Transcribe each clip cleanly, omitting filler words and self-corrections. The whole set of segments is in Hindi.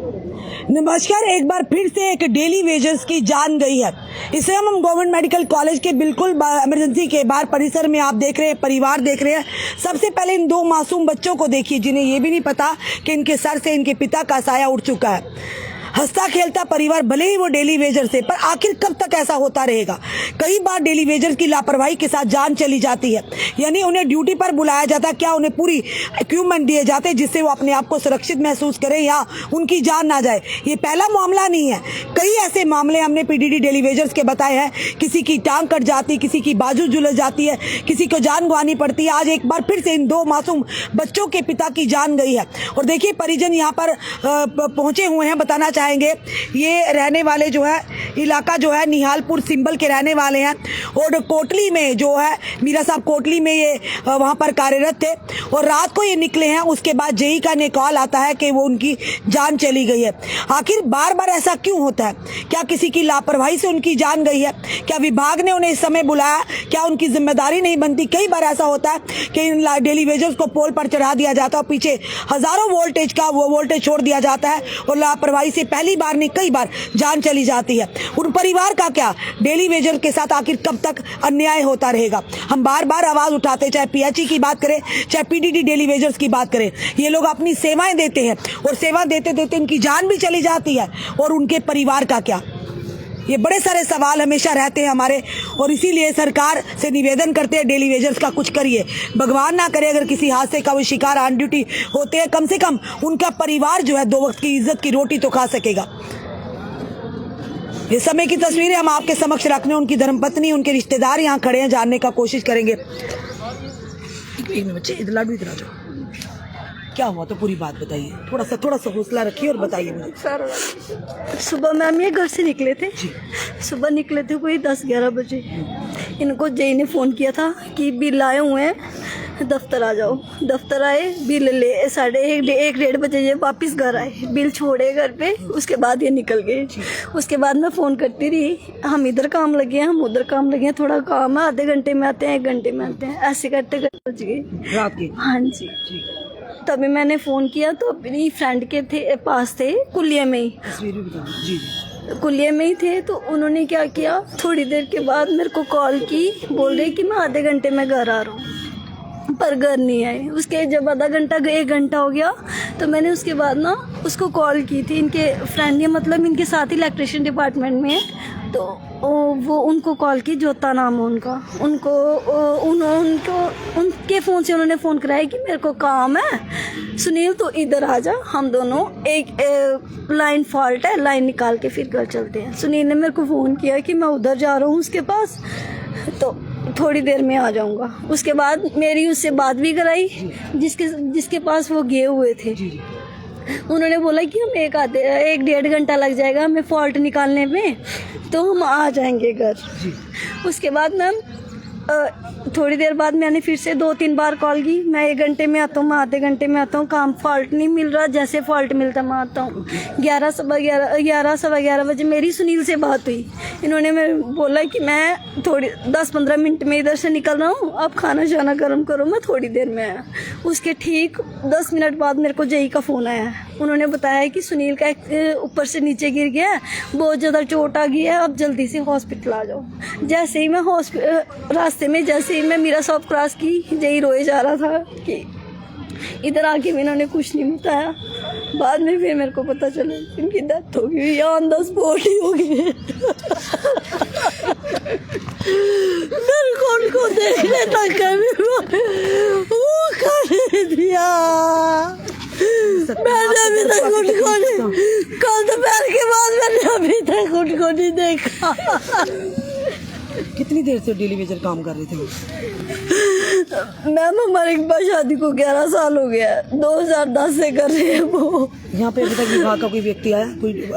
नमस्कार। एक बार फिर से एक डेली वेजर्स की जान गई है। इसे हम गवर्नमेंट मेडिकल कॉलेज के बिल्कुल इमरजेंसी के बाहर परिसर में आप देख रहे हैं, परिवार देख रहे हैं। सबसे पहले इन दो मासूम बच्चों को देखिए जिन्हें ये भी नहीं पता कि इनके सर से इनके पिता का साया उठ चुका है। हंसता खेलता परिवार, भले ही वो डेली वेजर से, पर आखिर कब तक ऐसा होता रहेगा। कई बार डेली वेजर की लापरवाही के साथ जान चली जाती है, यानी उन्हें ड्यूटी पर बुलाया जाता है, क्या उन्हें पूरी इक्विपमेंट दिए जाते हैं जिससे वो अपने आप को सुरक्षित महसूस करें या उनकी जान ना जाए। ये पहला मामला नहीं है, कई ऐसे मामले हमने पीडीडी डेली वेजर्स के बताए हैं। किसी की टांग कट जाती, किसी की बाजू झुलस जाती है, किसी को जान गंवानी पड़ती है। आज एक बार फिर से इन दो मासूम बच्चों के पिता की जान गई है। और देखिए परिजन यहाँ पर पहुंचे हुए हैं। बताना चाहेंगे ये रहने वाले जो है इलाका जो है निहालपुर सिंबल के रहने वाले हैं और कोटली में जो है मीरा साहब कोटली में ये वहां पर कार्यरत थे और रात को ये निकले हैं। उसके बाद जेई का ने कॉल आता है कि वो उनकी जान चली गई है। आखिर बार बार ऐसा क्यों होता है? क्या किसी की लापरवाही से उनकी जान गई है? क्या विभाग ने उन्हें इस समय बुलाया? क्या उनकी जिम्मेदारी नहीं बनती? कई बार ऐसा होता है कि इन डेली वेजर्स को पोल पर चढ़ा दिया जाता है और पीछे हजारों वोल्टेज का वो वोल्टेज छोड़ दिया जाता है और लापरवाही से पहली बार नहीं कई बार जान चली जाती है। उन परिवार का क्या? डेली वेजर के साथ आखिर कब तक अन्याय होता रहेगा? हम बार बार आवाज उठाते, चाहे पीएचई की बात करें, चाहे पीडीडी डेली वेजर्स की बात करें। ये लोग अपनी सेवाएं देते हैं और सेवा देते देते इनकी जान भी चली जाती है और उनके परिवार का क्या? ये बड़े सारे सवाल हमेशा रहते हैं हमारे और इसीलिए सरकार से निवेदन करते हैं डेली वेजर्स का कुछ करिए। भगवान ना करे अगर किसी हादसे का वो शिकार ऑन ड्यूटी होते हैं, कम से कम उनका परिवार जो है दो वक्त की इज्जत की रोटी तो खा सकेगा। इस समय की तस्वीरें हम आपके समक्ष रखने, उनकी धर्मपत्नी, उनके रिश्तेदार यहाँ खड़े हैं, जानने का कोशिश करेंगे। बच्चे इधर लाडू इधर आ जाओ, क्या हुआ तो पूरी बात बताइए। थोड़ा सा हौसला रखिए और बताइए मुझे। सर सुबह मैम ये घर से निकले थे, सुबह निकले थे कोई 10-11 बजे। इनको जेई ने फ़ोन किया था कि बिल आए हुए हैं, दफ्तर आ जाओ। दफ्तर आए, बिल ले 1:30 बजे ये वापस घर आए, बिल छोड़े घर पे। उसके बाद ये निकल गए। उसके बाद मैं फ़ोन करती रही, हम इधर काम लगे हैं, हम उधर काम लगे हैं, थोड़ा काम है, आधे घंटे में आते हैं, 1 घंटे में आते हैं, ऐसे करते करते बच गए रात की। हाँ जी। तभी मैंने फ़ोन किया तो अपनी फ्रेंड के पास थे, कुलिया में ही, कुलिया में ही थे। तो उन्होंने क्या किया, थोड़ी देर के बाद मेरे को कॉल की, बोल रहे कि मैं आधे घंटे में घर आ रहा हूँ, पर घर नहीं आए। उसके जब आधा घंटा 1 घंटा हो गया तो मैंने उसके बाद ना उसको कॉल की थी। इनके फ्रेंड, ये मतलब इनके साथ ही इलेक्ट्रिशियन डिपार्टमेंट में है, तो वो उनको कॉल की, जोता नाम है उनका। उनके फ़ोन से उन्होंने फ़ोन कराया कि मेरे को काम है सुनील, तो इधर आ जा, हम दोनों एक लाइन फॉल्ट है, लाइन निकाल के फिर घर चलते हैं। सुनील ने मेरे को फ़ोन किया कि मैं उधर जा रहा हूँ उसके पास, तो थोड़ी देर में आ जाऊँगा। उसके बाद मेरी उससे बात भी कराई जिसके पास वो गए हुए थे। उन्होंने बोला कि हम 1-1.5 घंटा लग जाएगा हमें फॉल्ट निकालने में, तो हम आ जाएंगे घर। उसके बाद मैम थोड़ी देर बाद मैंने फिर से 2-3 बार कॉल की, मैं 1 घंटे में आता हूँ, मैं आधे घंटे में आता हूँ, काम फॉल्ट नहीं मिल रहा, जैसे फॉल्ट मिलता मैं आता हूँ। 11-11 बजे मेरी सुनील से बात हुई। इन्होंने मेरे बोला कि मैं थोड़ी 10-15 मिनट में इधर से निकल रहा हूँ, आप खाना शाना गर्म करो, मैं थोड़ी देर में आया। उसके ठीक 10 मिनट बाद मेरे को जेई का फ़ोन आया। उन्होंने बताया कि सुनील का ऊपर से नीचे गिर गया है, बहुत ज़्यादा चोट आ गई है, अब जल्दी से हॉस्पिटल आ जाओ। जैसे ही मैं रास्ते में जैसे ही मैं मीरा शॉप क्रॉस की, जेई रोए जा रहा था कि इधर आके भी इन्होंने कुछ नहीं बताया। बाद में फिर मेरे को पता चला इनकी डेथ हो गई, ऑन द स्पॉट ही हो गई। मेरे को उनको देखने तक वो कर दिया। मैंने अभी तक उनको नहीं, कल दोपहर के बाद मैंने अभी तक उनको नहीं देखा। कितनी देर से डेली वेजर काम कर रहे थे? मैम हमारे शादी को 11 साल हो गया, 2010 से कर रहे हैं वो। यहाँ पे अभी तक विभाग का कोई व्यक्ति आया, कोई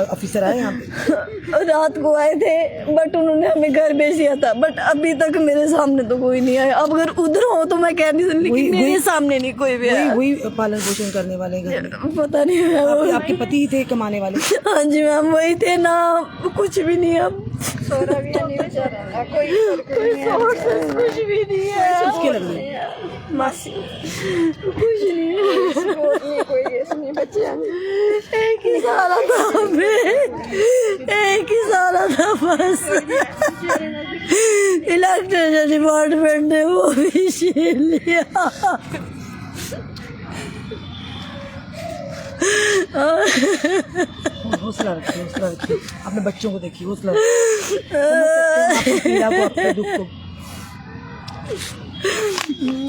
ऑफिसर आया यहाँ पे? रात को आए थे बट उन्होंने हमें घर भेज दिया था, बट अभी तक मेरे सामने तो कोई नहीं आया। अब अगर उधर हो तो मैं कह नहीं सकती, लेकिन मेरे सामने नहीं कोई भी आया। वही पालन पोषण करने वाले घर में? पता नहीं, आपके पति ही थे कमाने वाले? हाँ जी मैम वही थे ना, कुछ भी नहीं। अब कोई कुछ भी नहीं है। मासी कुछ नहीं, कोई केस नहीं, बच्चे एक ही सारा था हमें, एक ही सारा था बस। इलेक्ट्रिसिटी डिपार्टमेंट ने वो भी छीन लिया। हौसला रखिए, अपने बच्चों को देखिए, हौसला रखिए, आपकी पीड़ा को, आपके दुख को।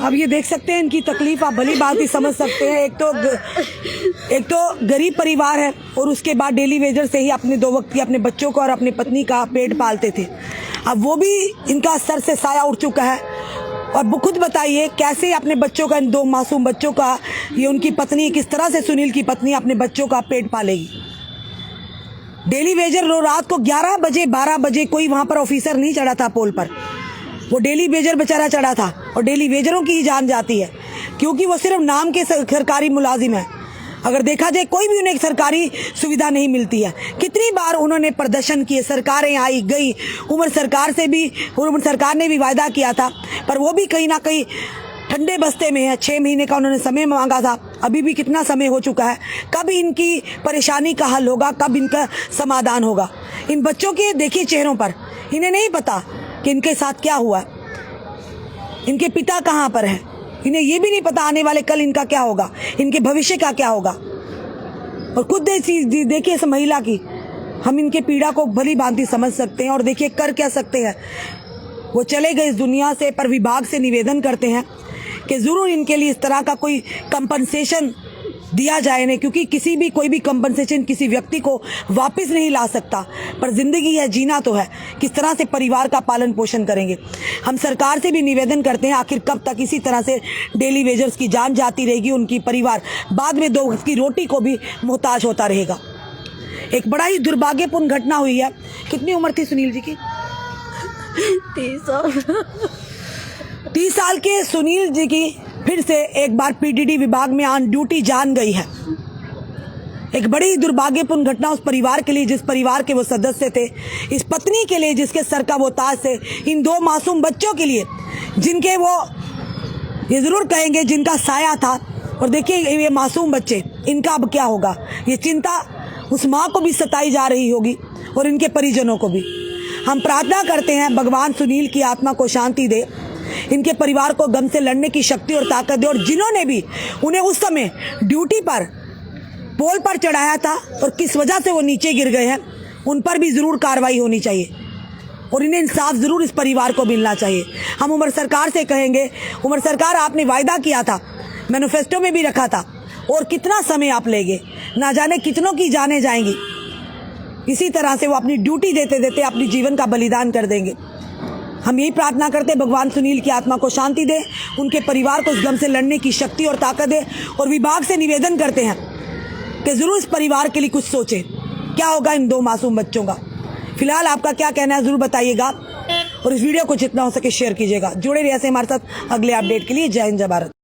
अब ये देख सकते हैं इनकी तकलीफ, आप भली बात ही समझ सकते हैं। एक तो गरीब परिवार है और उसके बाद डेली वेजर से ही अपने 2 वक्त की अपने बच्चों को और अपनी पत्नी का पेट पालते थे। अब वो भी इनका सर से साया उठ चुका है। और वो खुद बताइए कैसे अपने बच्चों का, इन 2 मासूम बच्चों का, ये उनकी पत्नी किस तरह से, सुनील की पत्नी अपने बच्चों का पेट पालेगी। डेली वेजर रात को 11 बजे 12 बजे कोई वहां पर ऑफिसर नहीं चढ़ा था पोल पर, वो डेली वेजर बेचारा चढ़ा था। और डेली वेजरों की ही जान जाती है, क्योंकि वो सिर्फ नाम के सरकारी मुलाजिम है। अगर देखा जाए कोई भी उन्हें सरकारी सुविधा नहीं मिलती है। कितनी बार उन्होंने प्रदर्शन किए, सरकारें आई गई, उमर सरकार ने भी वायदा किया था, पर वो भी कहीं ना कहीं ठंडे बस्ते में है। 6 महीने का उन्होंने समय मांगा था, अभी भी कितना समय हो चुका है। कब इनकी परेशानी का हल होगा, कब इनका समाधान होगा? इन बच्चों के देखिए चेहरों पर, इन्हें नहीं पता कि इनके साथ क्या हुआ, इनके पिता कहाँ पर हैं। इन्हें ये भी नहीं पता आने वाले कल इनका क्या होगा, इनके भविष्य का क्या होगा। और खुद देखिए इस महिला की, हम इनके पीड़ा को भली भांति समझ सकते हैं। और देखिए कर क्या सकते हैं, वो चले गए इस दुनिया से, पर विभाग से निवेदन करते हैं कि ज़रूर इनके लिए इस तरह का कोई कंपनसेशन दिया जाए इन्हें, क्योंकि कोई भी कंपनसेशन किसी व्यक्ति को वापस नहीं ला सकता, पर जिंदगी है, जीना तो है। किस तरह से परिवार का पालन पोषण करेंगे। हम सरकार से भी निवेदन करते हैं, आखिर कब तक इसी तरह से डेली वेजर्स की जान जाती रहेगी, उनकी परिवार बाद में 2 वक्त की रोटी को भी मोहताज होता रहेगा। एक बड़ा ही दुर्भाग्यपूर्ण घटना हुई है। कितनी उम्र थी सुनील जी की? 30 साल के सुनील जी की फिर से एक बार पीडीडी विभाग में ऑन ड्यूटी जान गई है। एक बड़ी ही दुर्भाग्यपूर्ण घटना उस परिवार के लिए जिस परिवार के वो सदस्य थे, इस पत्नी के लिए जिसके सर का वो ताज थे, इन 2 मासूम बच्चों के लिए जिनके वो ये जरूर कहेंगे जिनका साया था। और देखिए ये मासूम बच्चे, इनका अब क्या होगा, ये चिंता उस माँ को भी सताई जा रही होगी और इनके परिजनों को भी। हम प्रार्थना करते हैं भगवान सुनील की आत्मा को शांति दे, इनके परिवार को गम से लड़ने की शक्ति और ताकत दे। और जिन्होंने भी उन्हें उस समय ड्यूटी पर पोल पर चढ़ाया था और किस वजह से वो नीचे गिर गए हैं, उन पर भी जरूर कार्रवाई होनी चाहिए और इन्हें इंसाफ जरूर इस परिवार को मिलना चाहिए। हम उमर सरकार से कहेंगे, उमर सरकार आपने वायदा किया था, मैनिफेस्टो में भी रखा था, और कितना समय आप लेंगे, ना जाने कितनों की जानें जाएंगी। इसी तरह से वो अपनी ड्यूटी देते देते अपनी जीवन का बलिदान कर देंगे। हम यही प्रार्थना करते हैं भगवान सुनील की आत्मा को शांति दे, उनके परिवार को इस गम से लड़ने की शक्ति और ताकत दे। और विभाग से निवेदन करते हैं कि जरूर इस परिवार के लिए कुछ सोचें, क्या होगा इन 2 मासूम बच्चों का। फिलहाल आपका क्या कहना है जरूर बताइएगा और इस वीडियो को जितना हो सके शेयर कीजिएगा। जुड़े रहिए ऐसे हमारे साथ अगले अपडेट के लिए। जय हिंद, जय भारत।